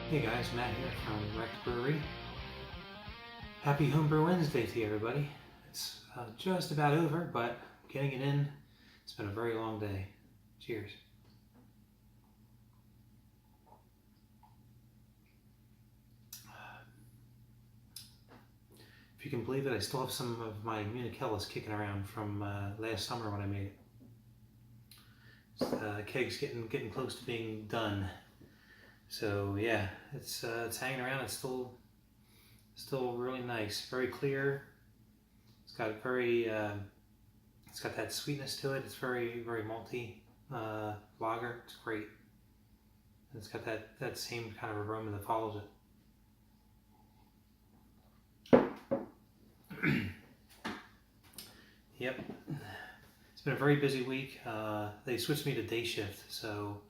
Hey guys, Matt here from Wrecked Brewery. Happy Homebrew Wednesday to you, everybody. It's just about over, but getting it in. It's been a very long day. Cheers. If you can believe it, I still have some of my Municellas kicking around from last summer when I made it. Keg's getting close to being done. So yeah, it's hanging around. It's still really nice, very clear. It's got it's got that sweetness to it. It's very malty lager. It's great. And it's got that same kind of aroma that follows it. Yep. It's been a very busy week. They switched me to day shift, so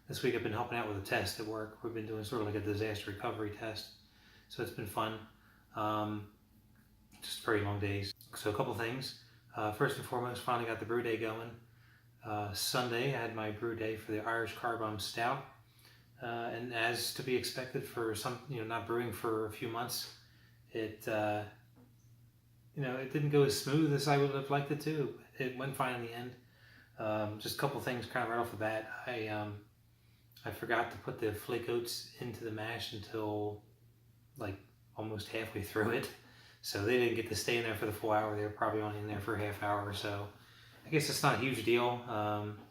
this week I've been helping out with a test at work. We've been doing sort of like a disaster recovery test, so it's been fun. Just very long days. So a couple things. First and foremost, finally got the brew day going. Sunday I had my brew day for the Irish Car Bomb Stout, and as to be expected for some, not brewing for a few months, it it didn't go as smooth as I would have liked it to. It went fine in the end. Just a couple things kind of right off the bat. I forgot to put the flake oats into the mash until like almost halfway through it. So they didn't get to stay in there for the full hour. They were probably only in there for a half hour or so. I guess it's not a huge deal.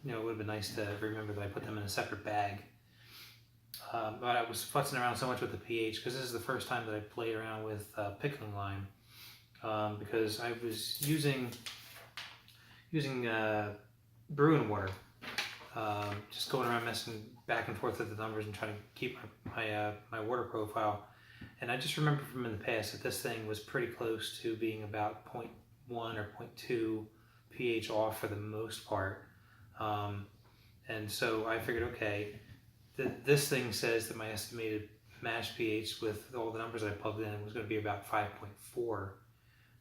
It would have been nice to remember that I put them in a separate bag. But I was futzing around so much with the pH because this is the first time that I played around with pickling lime. Because I was using brew and water, just going around messing back and forth with the numbers and trying to keep my water profile. And I just remember from in the past that this thing was pretty close to being about 0.1 or 0.2 pH off for the most part. And so I figured, okay, this thing says that my estimated mash pH with all the numbers I plugged in was going to be about 5.4.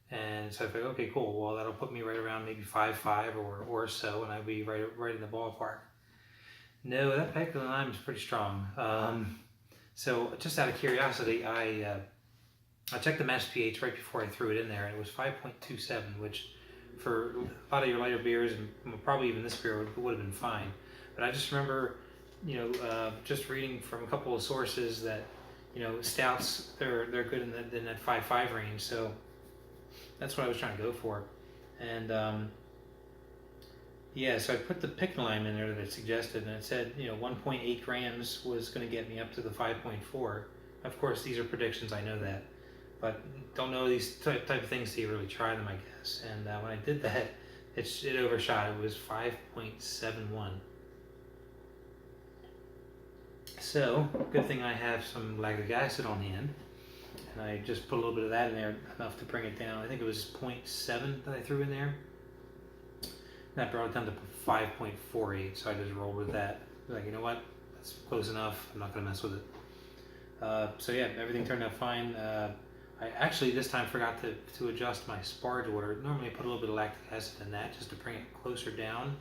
And so I figured, okay, cool. Well, that'll put me right around maybe 5.5 or so, and I'd be right in the ballpark. No, that pickling lime is pretty strong. So just out of curiosity, I checked the mash pH right before I threw it in there, and it was 5.27, which for a lot of your lighter beers, and probably even this beer would have been fine. But I just remember, just reading from a couple of sources that, stouts, they're good in that 5.5 range. So that's what I was trying to go for. And yeah, so I put the pickle lime in there that it suggested, and it said, 1.8 grams was going to get me up to the 5.4. Of course, these are predictions, I know that, but don't know these type of things till you really try them, I guess. And when I did that, it overshot. It was 5.71. So, good thing I have some lactic acid on hand, and I just put a little bit of that in there, enough to bring it down. I think it was 0.7 that I threw in there. That brought it down to 5.48, so I just rolled with that. Like, you know what? That's close enough. I'm not going to mess with it. So yeah, everything turned out fine. I actually this time forgot to adjust my sparge water. Normally I put a little bit of lactic acid in that just to bring it closer down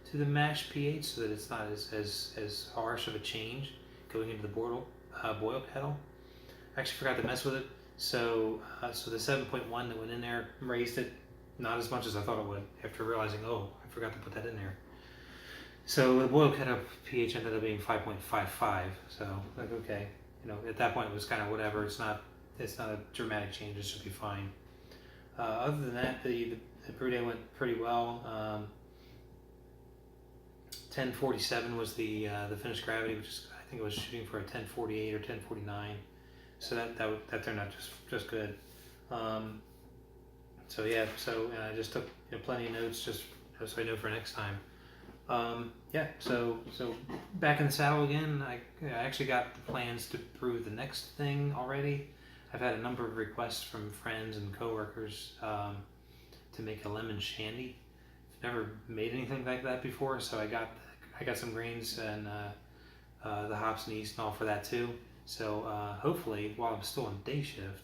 to the mash pH so that it's not as harsh of a change going into the boil kettle. I actually forgot to mess with it. So so the 7.1 that went in there raised it. Not as much as I thought it would, after realizing, oh, I forgot to put that in there. So the boil kettle pH ended up being 5.55. So like, okay, at that point it was kind of whatever. It's not a dramatic change. It should be fine. Other than that, the brew day went pretty well. 1047 was the finished gravity, which is, I think it was shooting for a 1048 or 1049. So that turned out just good. So yeah, I just took plenty of notes just so I know for next time. Yeah, so back in the saddle again. I actually got the plans to brew the next thing already. I've had a number of requests from friends and coworkers to make a lemon shandy. I've never made anything like that before, so I got some grains and the hops and yeast and all for that too. So hopefully, while I'm still on day shift,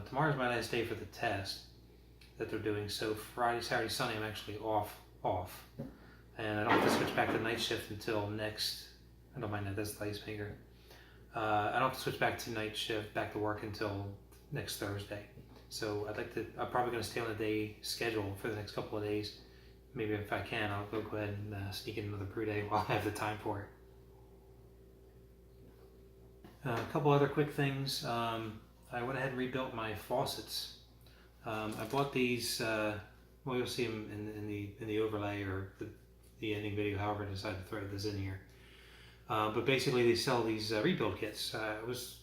tomorrow's my last day for the test that they're doing. So Friday, Saturday, Sunday, I'm actually off, and I don't have to switch back to night shift until next. I don't mind that. That's the ice maker. I don't have to switch back to night shift, back to work until next Thursday. So I'm probably going to stay on the day schedule for the next couple of days. Maybe if I can, I'll go ahead and sneak in another brew day while I have the time for it. A couple other quick things. I went ahead and rebuilt my faucets. I bought these, well, you'll see them in the overlay or the ending video, however I decide to throw this in here. But basically they sell these rebuild kits. I was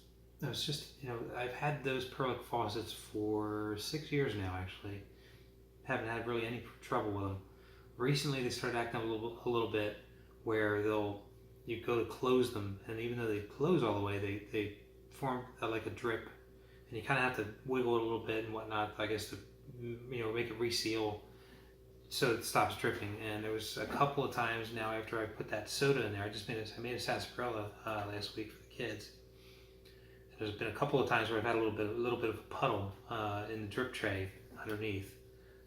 just, I've had those Perlick faucets for 6 years now, actually. Haven't had really any trouble with them. Recently they started acting a little bit where you go to close them, and even though they close all the way, they form like a drip, and you kind of have to wiggle it a little bit and whatnot, I guess, to make it reseal so it stops dripping. And there was a couple of times now after I put that soda in there, I made a sarsaparilla last week for the kids. And there's been a couple of times where I've had a little bit of a puddle in the drip tray underneath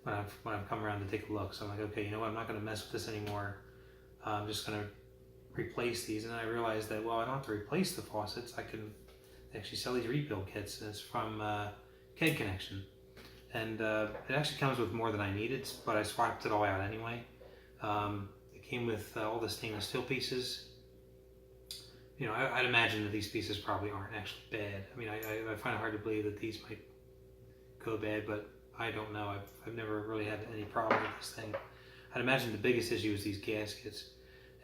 when I've come around to take a look. So I'm like, okay, I'm not going to mess with this anymore. I'm just going to replace these. And then I realized that, well, I don't have to replace the faucets. I can actually sell these rebuild kits. And it's from Keg Connection. And it actually comes with more than I needed, but I swapped it all out anyway. It came with all the stainless steel pieces. I'd imagine that these pieces probably aren't actually bad. I mean, I find it hard to believe that these might go bad, but I don't know. I've never really had any problem with this thing. I'd imagine the biggest issue is these gaskets.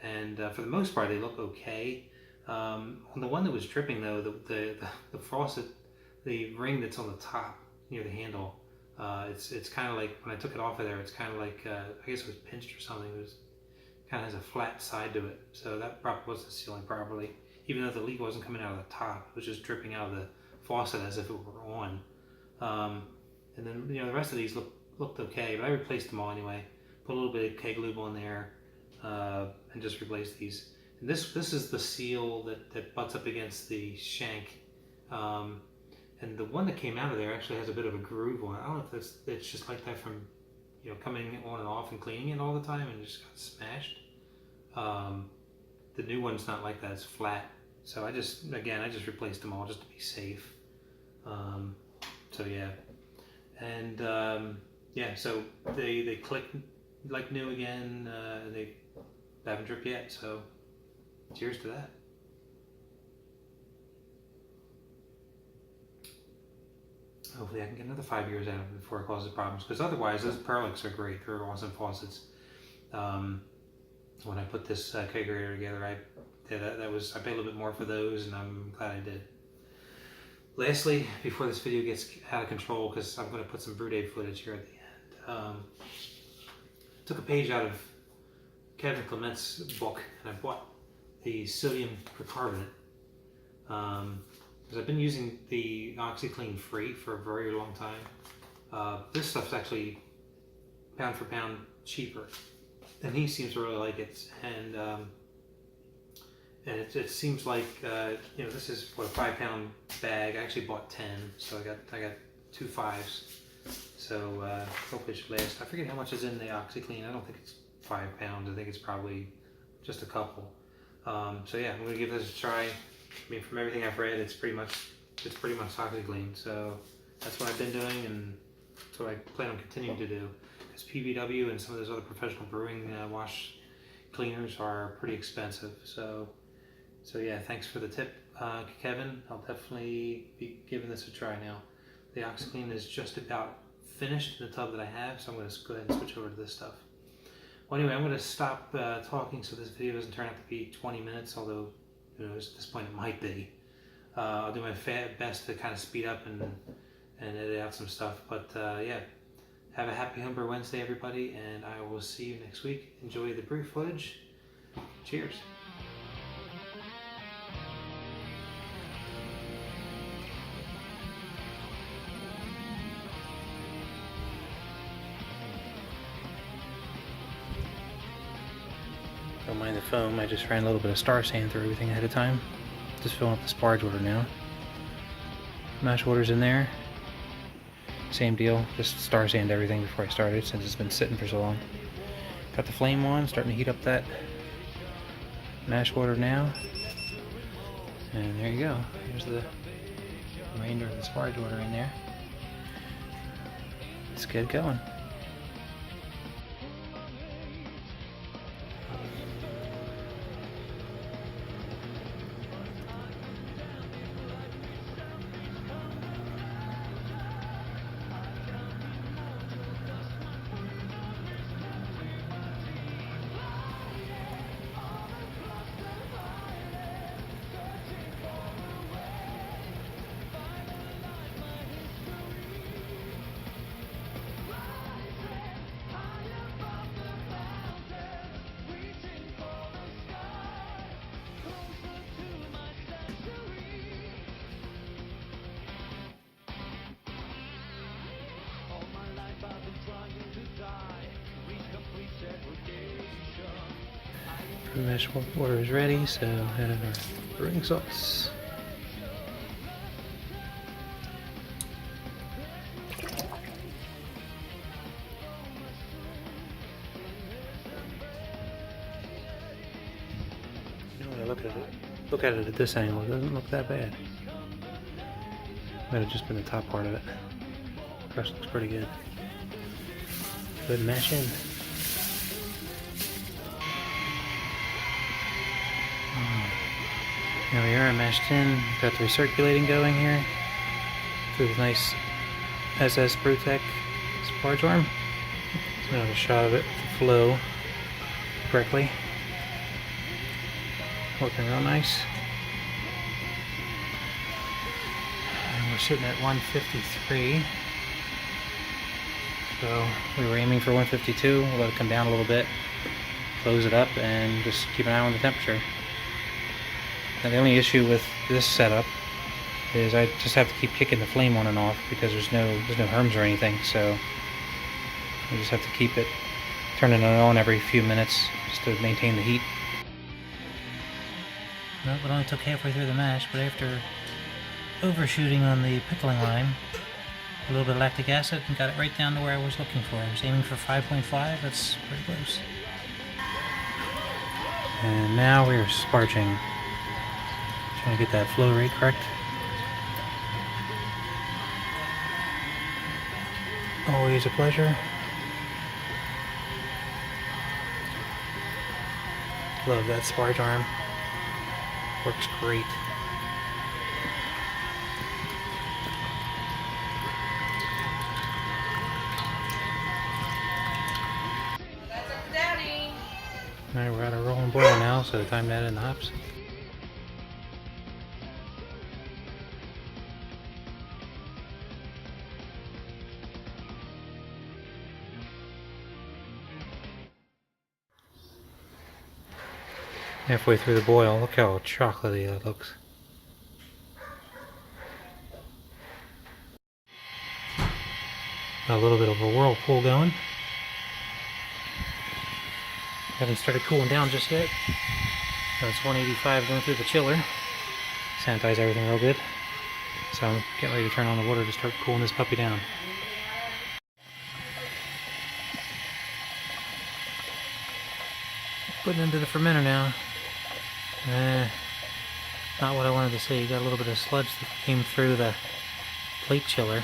And for the most part, they look okay. On the one that was dripping, though, the faucet, the ring that's on the top near the handle, it's kind of like, when I took it off of there, it's kind of like, I guess it was pinched or something. It kind of has a flat side to it. So that probably wasn't sealing properly. Even though the leak wasn't coming out of the top, it was just dripping out of the faucet as if it were on. And then, the rest of these looked okay, but I replaced them all anyway. Put a little bit of keg lube on there, and just replaced these. And this is the seal that butts up against the shank. And the one that came out of there actually has a bit of a groove on it. I don't know if it's just like that from, coming on and off and cleaning it all the time and just got smashed. The new one's not like that, it's flat. So I just replaced them all just to be safe. So yeah. And so they click like new again, and they haven't dripped yet, so cheers to that. Hopefully I can get another 5 years out of it before it causes problems, because otherwise those Perlicks are great. They're awesome faucets. When I put this kegerator together, I paid a little bit more for those, and I'm glad I did. Lastly, before this video gets out of control, because I'm going to put some brew day footage here at the end, took a page out of Kevin Clement's book, and I bought the sodium percarbonate. Because I've been using the OxyClean Free for a very long time. This stuff's actually pound for pound cheaper, and he seems to really like it. And it seems like this is what, a 5-pound bag. I actually bought 10, so I got 2 5s. So hopefully it should last. I forget how much is in the OxyClean. I don't think it's 5 pounds. I think it's probably just a couple. So yeah, I'm gonna give this a try. I mean, from everything I've read, it's pretty much OxyClean. So that's what I've been doing, and that's what I plan on continuing to do. Because PBW and some of those other professional brewing wash cleaners are pretty expensive. So yeah, thanks for the tip, Kevin. I'll definitely be giving this a try now. The OxyClean is just about finished in the tub that I have, so I'm going to go ahead and switch over to this stuff. Well, anyway, I'm going to stop talking so this video doesn't turn out to be 20 minutes, although at this point it might be. I'll do my best to kind of speed up and edit out some stuff. But yeah, have a happy Homebrew Wednesday, everybody, and I will see you next week. Enjoy the brew footage. Cheers. Don't mind the foam, I just ran a little bit of Star Sand through everything ahead of time. Just filling up the sparge water now. Mash water's in there. Same deal, just Star Sand everything before I started since it's been sitting for so long. Got the flame on, starting to heat up that mash water now. And there you go. Here's the remainder of the sparge water in there. Let's get going. Mesh water is ready, so add our brewing salts. When I look at it at this angle, it doesn't look that bad. Might have just been the top part of it. The rest looks pretty good. Go ahead and mash in. There we are, mashed in. Got the recirculating going here through the nice SS Brewtech sparge arm. So now a shot of it to flow correctly. Working real nice. And we're sitting at 153. So we were aiming for 152. We'll let it come down a little bit, close it up, and just keep an eye on the temperature. Now the only issue with this setup is I just have to keep kicking the flame on and off because there's no herms or anything, so I just have to keep it turning it on every few minutes just to maintain the heat. Well, it only took halfway through the mash, but after overshooting on the pickling line, a little bit of lactic acid, and got it right down to where I was looking for. I was aiming for 5.5, that's pretty close. And now we're sparging. Trying to get that flow rate correct. Always a pleasure. Love that sparge arm. Works great. That's up to Daddy. Alright, we're at a rolling boil now, so time to add in the hops. Halfway through the boil, look how chocolatey that looks. Got a little bit of a whirlpool going. Haven't started cooling down just yet. So it's 185 going through the chiller. Sanitize everything real good. So I'm getting ready to turn on the water to start cooling this puppy down. Putting into the fermenter now. Not what I wanted to see. Got a little bit of sludge that came through the plate chiller.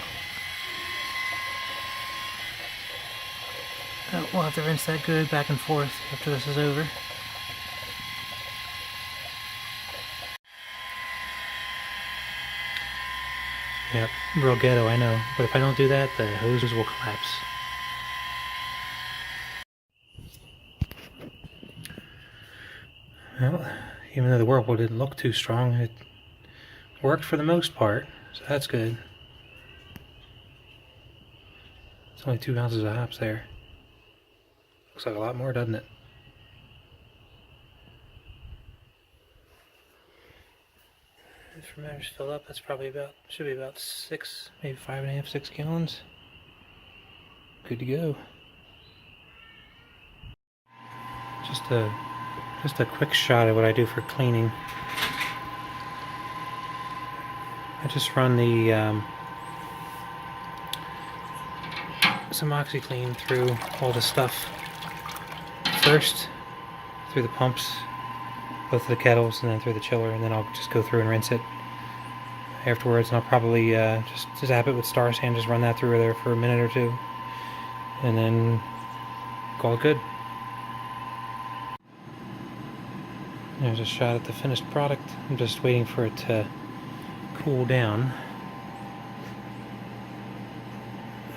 We'll have to rinse that good back and forth after this is over. Yep, real ghetto, I know. But if I don't do that, the hoses will collapse. Well, even though the whirlpool didn't look too strong, it worked for the most part, so that's good. It's only 2 ounces of hops there. Looks like a lot more, doesn't it? The fermenter's filled up. That's probably should be about 6, maybe 5.5, 6 gallons. Good to go. Just a quick shot of what I do for cleaning. I just run the some OxyClean through all the stuff first, through the pumps, both of the kettles and then through the chiller, and then I'll just go through and rinse it afterwards. And I'll probably just zap it with Star Sand, just run that through there for a minute or two, and then call it good. There's a shot at the finished product. I'm just waiting for it to cool down.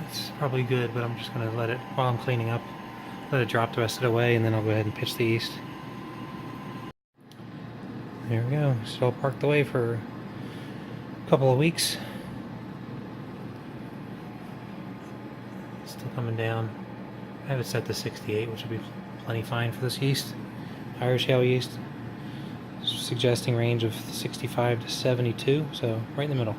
It's probably good, but I'm just going to let it, while I'm cleaning up, let it drop the rest of the way, and then I'll go ahead and pitch the yeast. There we go. Still parked away for a couple of weeks. Still coming down. I have it set to 68, which would be plenty fine for this yeast. Irish ale yeast. Suggesting range of 65 to 72, so right in the middle.